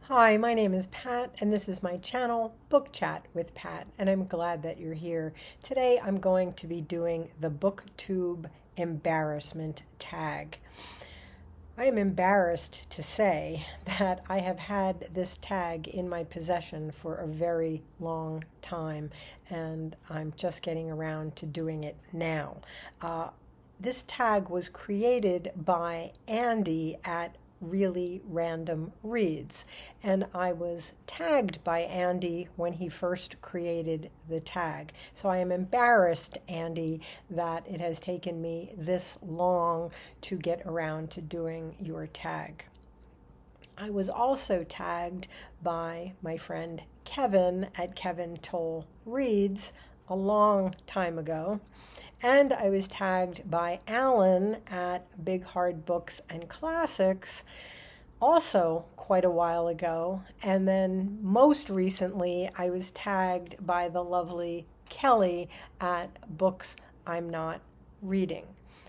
Hi, my name is Pat, and this is my channel, Book Chat with Pat, and I'm glad that you're here. Today I'm going to be doing the Booktube Embarrassment Tag. I am embarrassed to say that I have had this tag in my possession for a very long time, and I'm just getting around to doing it now. This tag was created by Andy at ReallyRandomReads, and I was tagged by Andy when he first created the tag. So I am embarrassed, Andy, that it has taken me this long to get around to doing your tag. I was also tagged by my friend Kevin at Kevin Toll Reads a long time ago. And I was tagged by Alan at Big Hard Books and Classics also quite a while ago. And then most recently, I was tagged by the lovely Kelly at Books I'm Not Reading.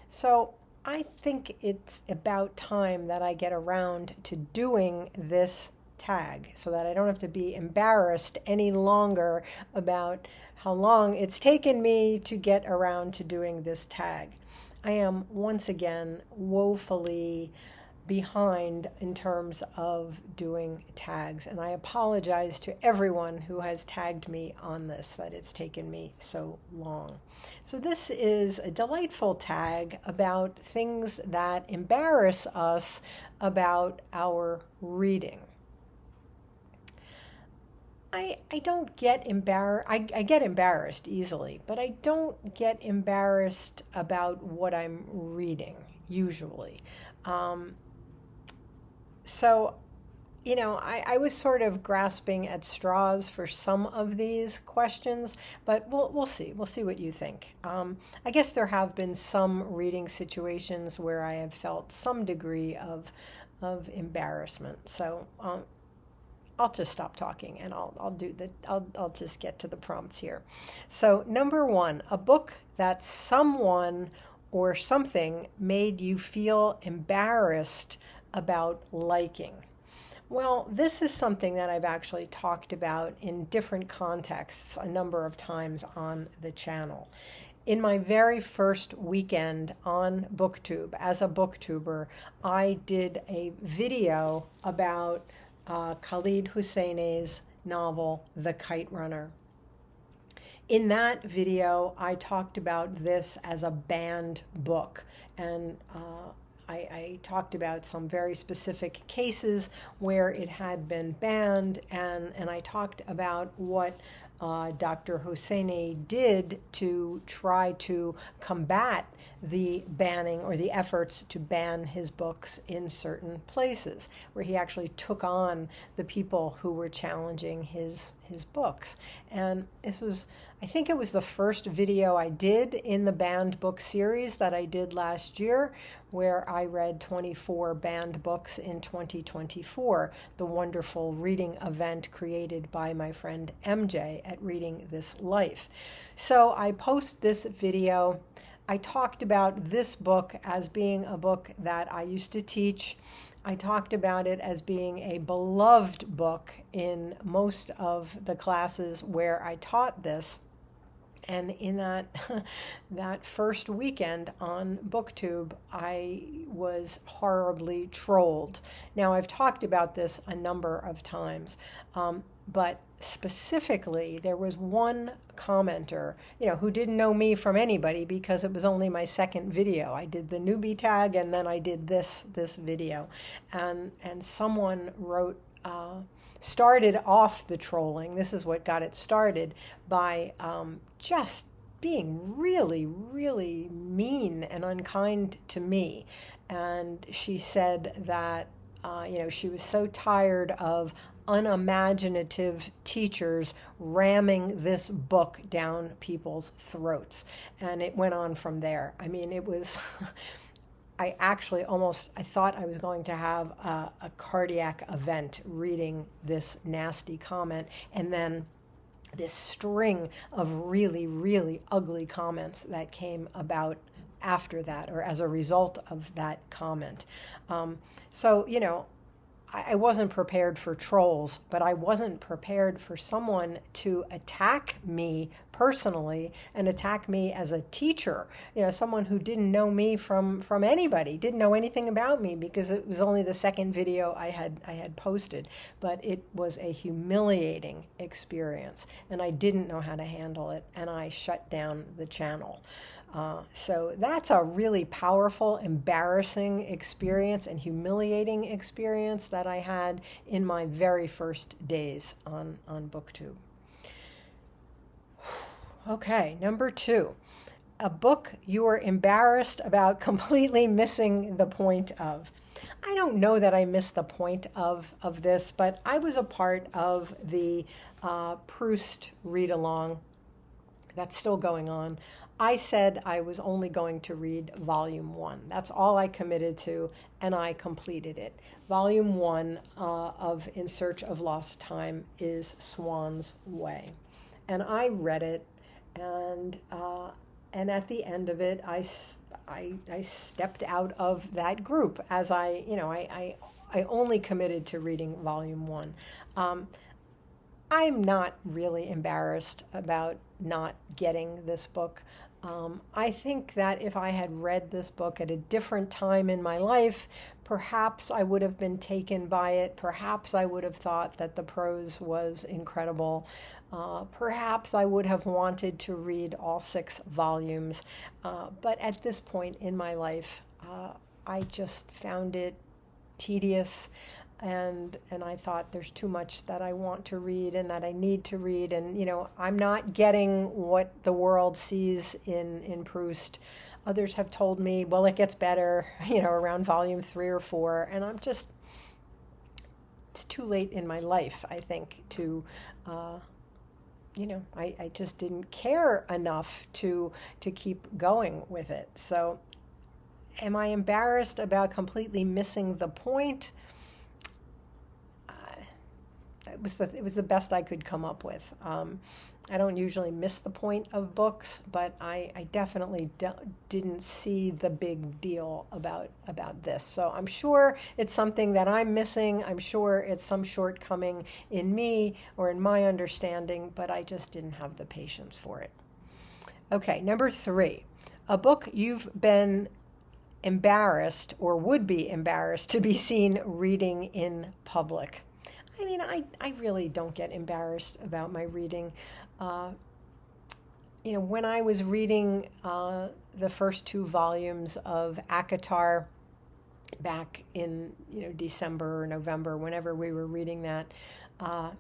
So I think it's about time that I get around to doing this tag so that I don't have to be embarrassed any longer about how long it's taken me to get around to doing this tag. I am once again woefully behind in terms of doing tags, and I apologize to everyone who has tagged me on this, that it's taken me so long. So this is a delightful tag about things that embarrass us about our reading. I don't get embarrassed. I get embarrassed easily, but I don't get embarrassed about what I'm reading, usually. So, I was sort of grasping at straws for some of these questions, but we'll see. We'll see what you think. I guess there have been some reading situations where I have felt some degree of embarrassment. So, I'll just stop talking and I'll just get to the prompts here. So number one, a book that someone or something made you feel embarrassed about liking. Well, this is something that I've actually talked about in different contexts a number of times on the channel. In my very first weekend on Booktube, as a booktuber, I did a video about Khalid Hosseini's novel, The Kite Runner. In that video, I talked about this as a banned book, and I talked about some very specific cases where it had been banned, and I talked about what Dr. Hosseini did to try to combat the banning or the efforts to ban his books in certain places, where he actually took on the people who were challenging his books. And this was, I think it was the first video I did in the banned book series that I did last year, where I read 24 banned books in 2024, the wonderful reading event created by my friend MJ at Reading This Life. So I post this video. I talked about this book as being a book that I used to teach. I talked about it as being a beloved book in most of the classes where I taught this. And in that first weekend on Booktube, I was horribly trolled. Now, I've talked about this a number of times, but specifically, there was one commenter, who didn't know me from anybody because it was only my second video. I did the newbie tag, and then I did this video, and someone wrote. Started off the trolling. This is what got it started by just being really, really mean and unkind to me. And she said that, she was so tired of unimaginative teachers ramming this book down people's throats. And it went on from there. I mean, it was... I thought I was going to have a cardiac event reading this nasty comment, and then this string of really, really ugly comments that came about after that, or as a result of that comment. So, I wasn't prepared for trolls, but I wasn't prepared for someone to attack me personally and attack me as a teacher. Someone who didn't know me from anybody, didn't know anything about me because it was only the second video I had posted. But it was a humiliating experience, and I didn't know how to handle it, and I shut down the channel. So that's a really powerful, embarrassing experience and humiliating experience that I had in my very first days on Booktube. Okay, number 2, a book you were embarrassed about completely missing the point of. I don't know that I missed the point of this, but I was a part of the Proust read-along that's still going on. I said I was only going to read volume 1. That's all I committed to, and I completed it. Volume 1 of In Search of Lost Time is Swan's Way. And I read it, and at the end of it, I stepped out of that group as I only committed to reading volume 1. I'm not really embarrassed about not getting this book. I think that if I had read this book at a different time in my life, perhaps I would have been taken by it. Perhaps I would have thought that the prose was incredible. Perhaps I would have wanted to read all 6 volumes. But at this point in my life, I just found it tedious. And I thought there's too much that I want to read and that I need to read. And, I'm not getting what the world sees in Proust. Others have told me, well, it gets better, around volume 3 or 4. And it's too late in my life, I think, to, I just didn't care enough to keep going with it. So am I embarrassed about completely missing the point? It was the best I could come up with. I don't usually miss the point of books, but I definitely didn't see the big deal about this. So I'm sure it's something that I'm missing. I'm sure it's some shortcoming in me or in my understanding, but I just didn't have the patience for it. Okay, number 3, a book you've been embarrassed or would be embarrassed to be seen reading in public. I mean, I really don't get embarrassed about my reading. When I was reading the first 2 volumes of ACOTAR back in, December or November, whenever we were reading that, I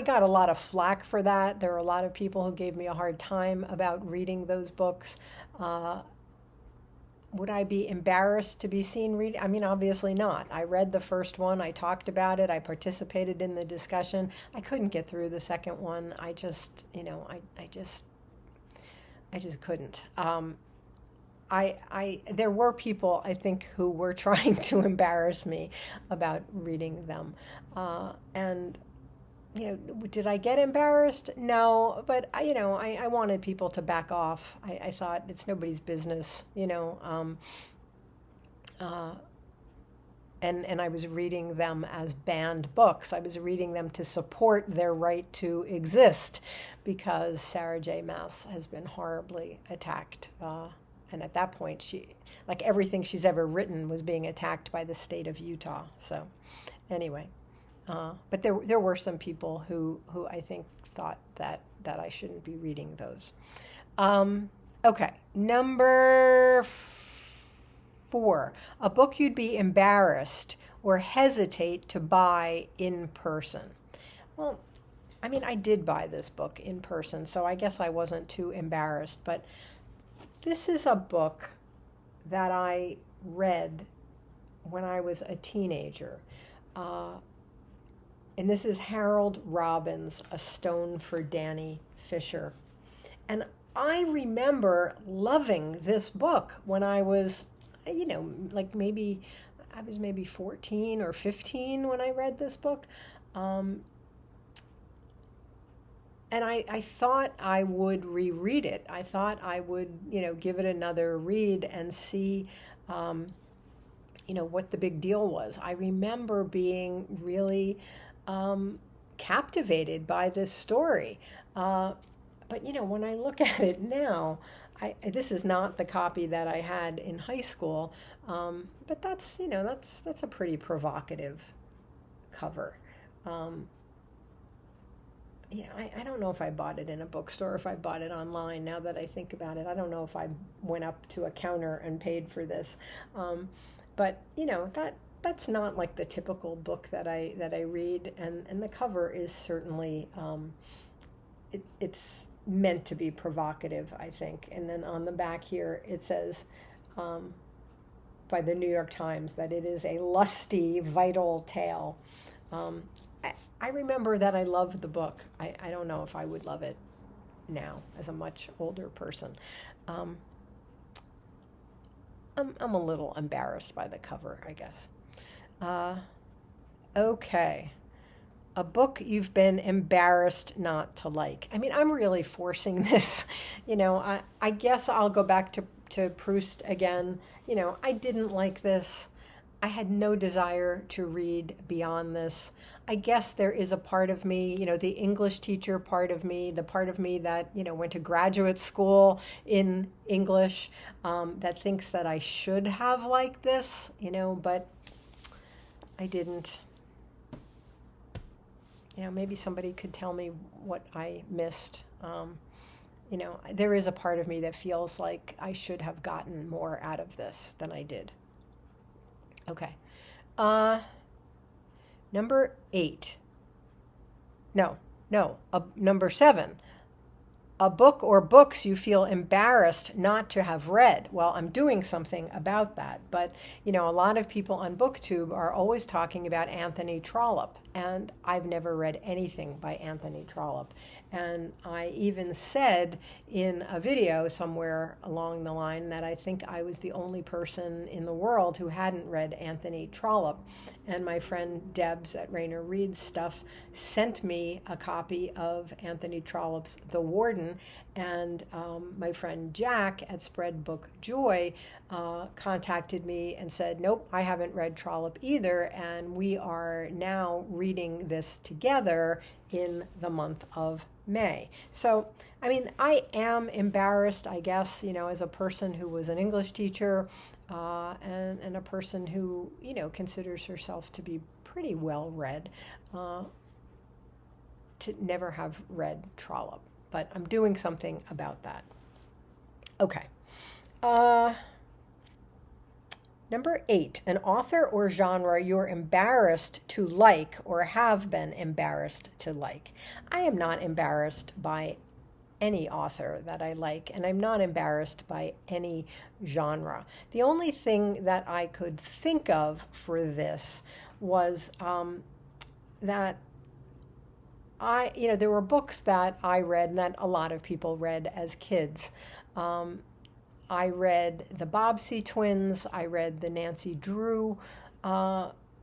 got a lot of flack for that. There were a lot of people who gave me a hard time about reading those books. Would I be embarrassed to be seen reading? I mean, obviously not. I read the first one. I talked about it. I participated in the discussion. I couldn't get through the second one. I just couldn't. There were people, I think, who were trying to embarrass me about reading them. And did I get embarrassed? No, but I wanted people to back off. I thought it's nobody's business, and I was reading them as banned books. I was reading them to support their right to exist because Sarah J. Maas has been horribly attacked. And at that point, everything she's ever written was being attacked by the state of Utah. So anyway. But there were some people who I think thought that I shouldn't be reading those. Okay, number 4, a book you'd be embarrassed or hesitate to buy in person. Well, I mean, I did buy this book in person, so I guess I wasn't too embarrassed. But this is a book that I read when I was a teenager. And this is Harold Robbins' A Stone for Danny Fisher. And I remember loving this book when I was, maybe 14 or 15 when I read this book. And I thought I would reread it. I thought I would, give it another read and see what the big deal was. I remember being really captivated by this story. But when I look at it now, this is not the copy that I had in high school, but that's a pretty provocative cover. Um, I don't know if I bought it in a bookstore, if I bought it online. Now that I think about it, I don't know if I went up to a counter and paid for this. But that's not like the typical book that I read, and the cover is certainly it's meant to be provocative, I think. And then on the back here it says, by the New York Times, that it is a lusty, vital tale. I remember that I loved the book. I don't know if I would love it now as a much older person. I'm a little embarrassed by the cover, I guess. Okay. A book you've been embarrassed not to like. I mean, I'm really forcing this. I guess I'll go back to Proust again. I didn't like this. I had no desire to read beyond this. I guess there is a part of me, the English teacher part of me, the part of me that, went to graduate school in English, that thinks that I should have liked this, but I didn't. Maybe somebody could tell me what I missed. There is a part of me that feels like I should have gotten more out of this than I did. Okay. Number 8. No. Number 7. A book or books you feel embarrassed not to have read. Well, I'm doing something about that. But, a lot of people on Booktube are always talking about Anthony Trollope. And I've never read anything by Anthony Trollope. And I even said in a video somewhere along the line that I think I was the only person in the world who hadn't read Anthony Trollope. And my friend Debs at Rainer Reads Stuff sent me a copy of Anthony Trollope's The Warden. And my friend Jack at Spread Book Joy contacted me and said, nope, I haven't read Trollope either. And we are now reading this together in the month of May. So, I am embarrassed, I guess, as a person who was an English teacher and a person who, considers herself to be pretty well read, to never have read Trollope. But I'm doing something about that. Okay. Number 8, an author or genre you're embarrassed to like or have been embarrassed to like. I am not embarrassed by any author that I like, and I'm not embarrassed by any genre. The only thing that I could think of for this was that there were books that I read and that a lot of people read as kids. I read the Bobbsey twins, I read the Nancy Drew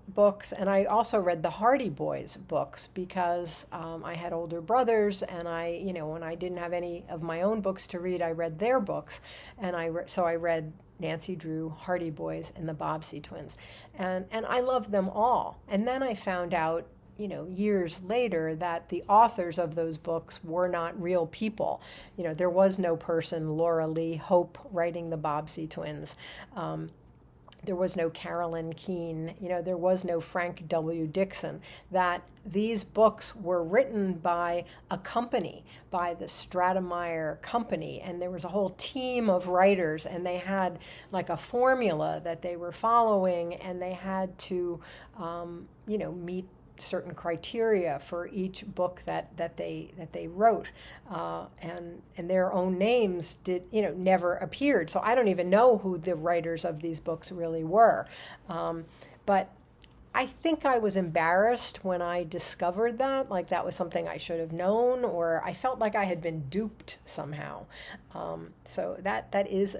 books, and I also read the Hardy Boys books because I had older brothers, and when I didn't have any of my own books to read, I read their books, and so I read Nancy Drew, Hardy Boys, and the Bobbsey twins, and I loved them all. And then I found out years later that the authors of those books were not real people. There was no person, Laura Lee Hope, writing the Bobbsey twins. There was no Carolyn Keene. There was no Frank W. Dixon. That these books were written by a company, by the Stratemeyer Company, and there was a whole team of writers, and they had like a formula that they were following, and they had to, meet certain criteria for each book that they wrote, and their own names never appeared. So I don't even know who the writers of these books really were. But I think I was embarrassed when I discovered that, like that was something I should have known, or I felt like I had been duped somehow. So that is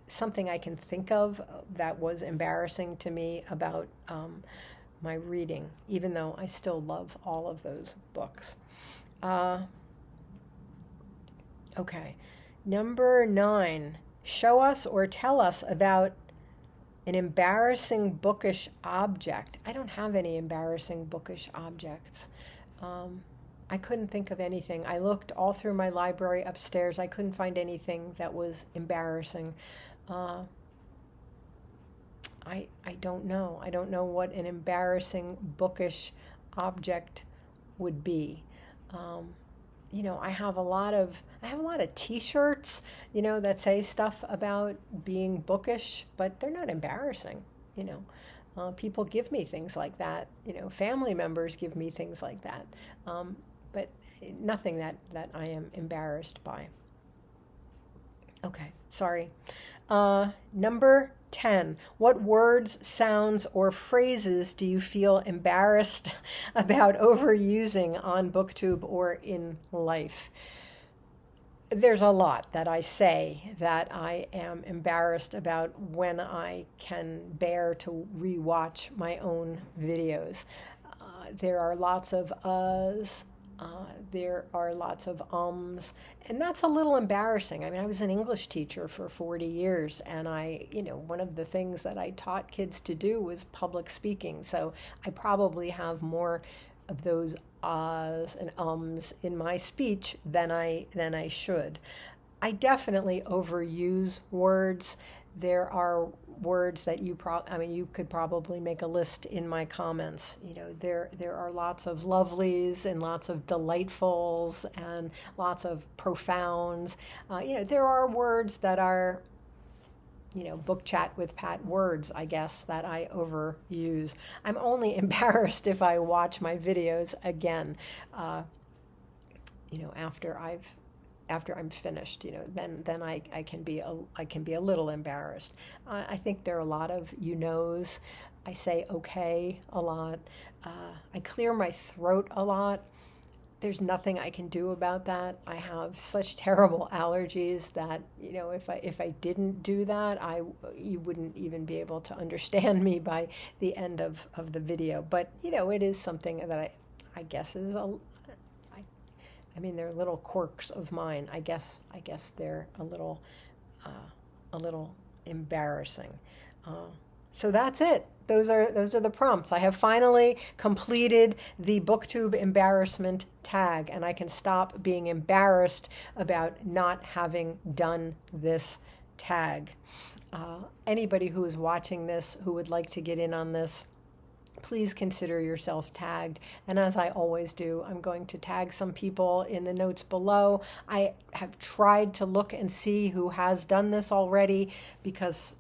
something I can think of that was embarrassing to me about my reading, even though I still love all of those books. Okay, number 9, show us or tell us about An embarrassing bookish object. I don't have any embarrassing bookish objects. I couldn't think of anything. I looked all through my library upstairs. I couldn't find anything that was embarrassing. Uh, I don't know. I don't know what an embarrassing bookish object would be. Um, I have a lot of T-shirts, that say stuff about being bookish, but they're not embarrassing. You know, People give me things like that. Family members give me things like that, but nothing that I am embarrassed by. Okay, sorry. Number 10. What words, sounds, or phrases do you feel embarrassed about overusing on Booktube or in life? There's a lot that I say that I am embarrassed about when I can bear to rewatch my own videos. There are lots of uhs. There are lots of ums, and that's a little embarrassing. I mean, I was an English teacher for 40 years, and one of the things that I taught kids to do was public speaking. So I probably have more of those ahs and ums in my speech than I should. I definitely overuse words. There are words that you could probably make a list in my comments. There are lots of lovelies and lots of delightfuls and lots of profounds. There are words that are book chat with Pat words, I guess, that I overuse. I'm only embarrassed if I watch my videos again, after I'm finished, then I can be a little embarrassed. I think there are a lot of knows. I say okay a lot. I clear my throat a lot. There's nothing I can do about that. I have such terrible allergies that if I didn't do that, you wouldn't even be able to understand me by the end of the video. But it is something that I guess is I mean, they're little quirks of mine. I guess they're a little embarrassing. So that's it. Those are the prompts. I have finally completed the Booktube Embarrassment Tag, and I can stop being embarrassed about not having done this tag. Anybody who is watching this who would like to get in on this, please consider yourself tagged. And as I always do, I'm going to tag some people in the notes below. I have tried to look and see who has done this already because,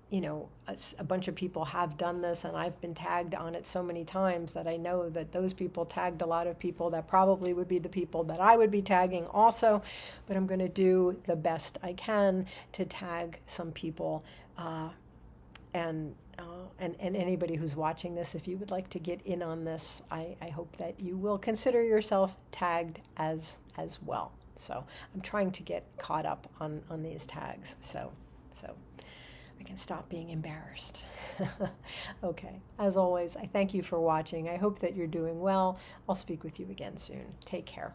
a bunch of people have done this and I've been tagged on it so many times that I know that those people tagged a lot of people that probably would be the people that I would be tagging also. But I'm going to do the best I can to tag some people. And anybody who's watching this, if you would like to get in on this, I hope that you will consider yourself tagged as well. So I'm trying to get caught up on these tags so I can stop being embarrassed. Okay, as always, I thank you for watching. I hope that you're doing well. I'll speak with you again soon. Take care.